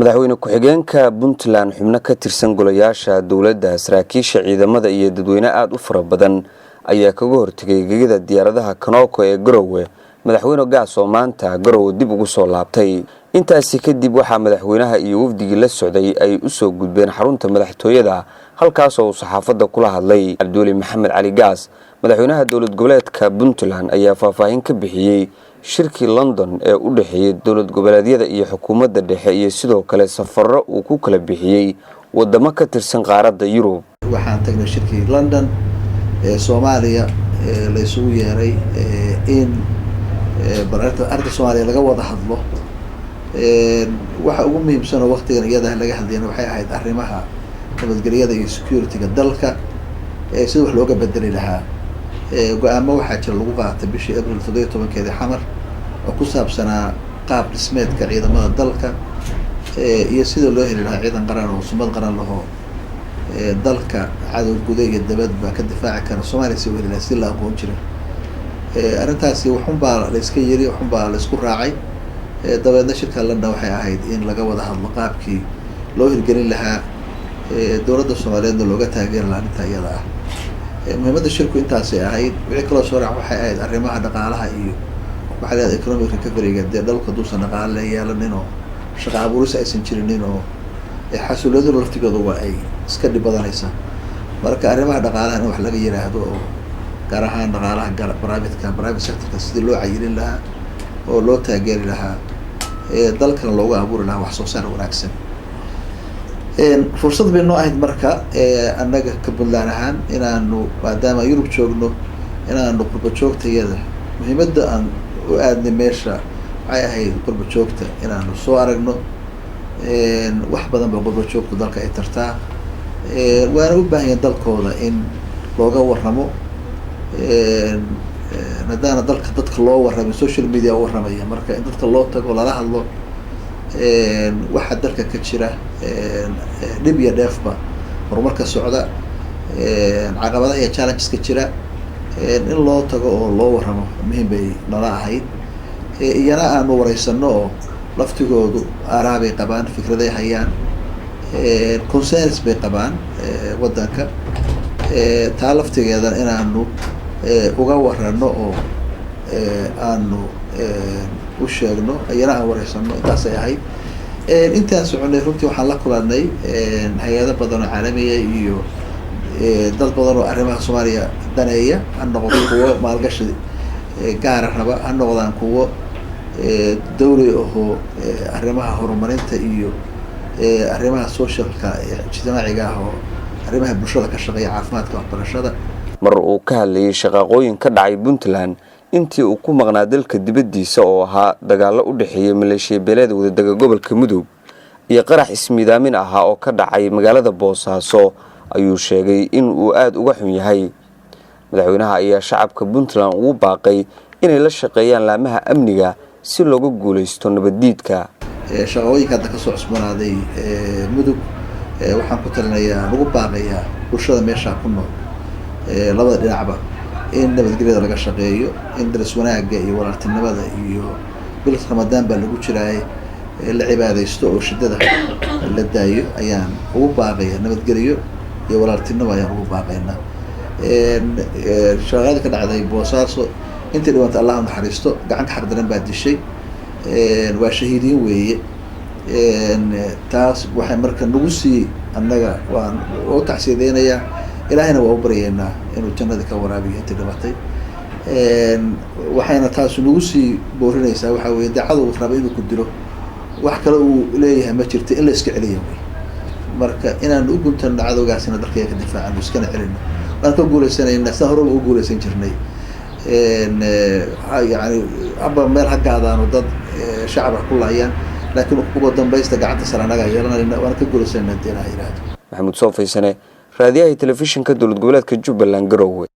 madaxweyne ku-xigeenka Puntland xubno ka tirsan golayaasha dawladda saraakiisha ciidamada iyo dadweyne aad u fara badan ayaa kaga hortagay gegida diyaaradaha Kanoko ee Garowe madaxweyne gaas oo maanta Garowe dib ugu soo laabtay intaasi kadib waxa madaxweynaha iyo wafdigii la socday ay u soo gudbeen xarunta madaxtooyada halkaas oo saxaafadda kula hadlay Abduuli Maxamed Cali Gaas madaxweynaha dawlad goboleedka Puntland ayaa faahfaahin ka bixiyay shirkii London ee u dhaxeeyay dawlad goboleedyada iyo xukuumadda dhexe iyo sidoo kale safarro uu ku kala bixiyay wadamo ka tirsan qaaradda Yurub waxaan tagnay shirkii London ee Soomaaliya la isugu yeeray in arrinta Soomaaliya laga wada hadlo waxa ugu muhiimsan oo waqtigan iyada laga hadlayna waxay ahayd arrimaha nabadgelyada iyo security-ga dalka sida wax looga bedeli lahaa go'aamo waxaa jira lagu qaatay bishii Abriil 17 xamar oo ku saabsanaa qaab dhismeedka ciidamada dalka iyo sida loo heli lahaa ciidan qaran oo sumad qaran laho dalka cadow gudaha iyo dibadba ka difaaci kara Soomaaliya si weli la si la aqoon jiray arrintaasi waxunbaa la iska yiri waxunbaa la isku raacay dabeedna shirka London waxay ahayd in laga wada hadlo qaabkii loo hirgelin lahaa dawladda Soomaaliyeed looga taageeri lahaa inta iyada ah muhiimadda shirku intaas ay ahayd wixii kala soo raac waxay ahayd arrimaha dhaqaalaha iyo waxa la economic recovery-ga dalka duusan dhaqaale yeelanin oo shaqo abuuris aysan jirinin oo xasuuladu laftigooda waa ay iska dhibadanaysa marka arrimaha dhaqaalaha wax laga yiraahdo oo gaar ahaan dhaqaalaha private sector-ka sidii loo cayilin lahaa oo loo taageeri lahaa dalkan loogu abuuri lahaa wax soo saar wanaagsan fursad bay noo ahayd marka annaga ka Puntland ahaan inaanu maadaama Yurub joogno inaanu qurbo joogtayada muhiimadda aan u aadnay meesha waxay ahayd qurbo joogta inaanu soo aragno wax badan baa qurbo joogta dalka ay tartaa waana u baahan yahay dalkooda in looga warramo maadaama dadka loo warramay social media u warramaya marka in dadka loo tago lala hadlo waxa dalka ka jira dhib iyo dheefba horumarka socda caqabadaha iyo challenges ka jira in loo tago oo loo warramo muhiim bay nala ahayd iyana aanu wareysano oo laftigoodu araabay qabaan fikraday hayaan concerns bay qabaan wadanka taa laftigeeda inaanu uga warrano oo aanu u sheegno ayana aan wareysano intaas ay ahayd intaan soconay runtii waxaan la kulanay hay'ado badan oo caalamiya iyo dad badan oo arrimaha Soomaaliya daneeya ha noqdo kuwo maalgashi gaar ah raba ha noqdaan kuwo dawli oo arrimaha horumarinta iyo arrimaha social-ka ijtimaaciga ah oo arrimaha bulshada ka shaqeeya caafimaadka waxbarashada mar uu ka hadlayay shaqooyin ka dhacay Puntland intii uu ku maqnaa dalka dibadiisa oo ahaa dagaalo u dhaxeeyay maleeshiya beeleed wadada gobolka Mudug iyo qarax ismiidaamin ah oo ka dhacay magaalada Boosaaso ayuu sheegay in uu aad uga xun yahay madaxweynaha ayaa shacabka Puntland ugu baaqay inay la shaqeeyaan laamaha amniga si looga guuleysto nabaddiidka shaqooyinka ka soo cusboonaaday Mudug waxaan ku talinayaa ugu baaqayaa bulshada meesha ku nool labada dhinacba in nabadgelyada laga shaqeeyo in daris wanaaga iyo walaaltinimada iyo bil Ramadaan baa lagu jiray la cibaadeysto oo shidada la daayo ayaan ugu baaqaya nabadgelyo iyo walaaltinimo ayaan ugu baaqaynaa shaqada ka dhacday Boosaaso intii dhawanta Allah naxariisto gacan ka xaqdaran baa dishay waa shahiidin weeye taas waxay marka nagu sii annaga waan u tacsiideynaya ilaahayna waa u baryeynaa inuu jannada ka waraabiyo intii dhimatay waxayna taas nagu sii boorinaysaa waxa weeye dacadu uu rabo inuu ku dilo wax kale uu leeyahay ma jirto in la iska celiyo marka inaan u guntan cadowgaasina dalka ka difaacano iskana celino waan ka guuleysanaynaa saa hore u guuleysan jirnay yani aba meel hagaadaan dad shacab ku laayaan laakiin ugu dambaysta gacanta sare anaga yeelanayna waan ka guuleysanaynaa Maxamuud Soo Faysane raadiyaha telefishinka dawlad goboleedka Jubbaland Garowe.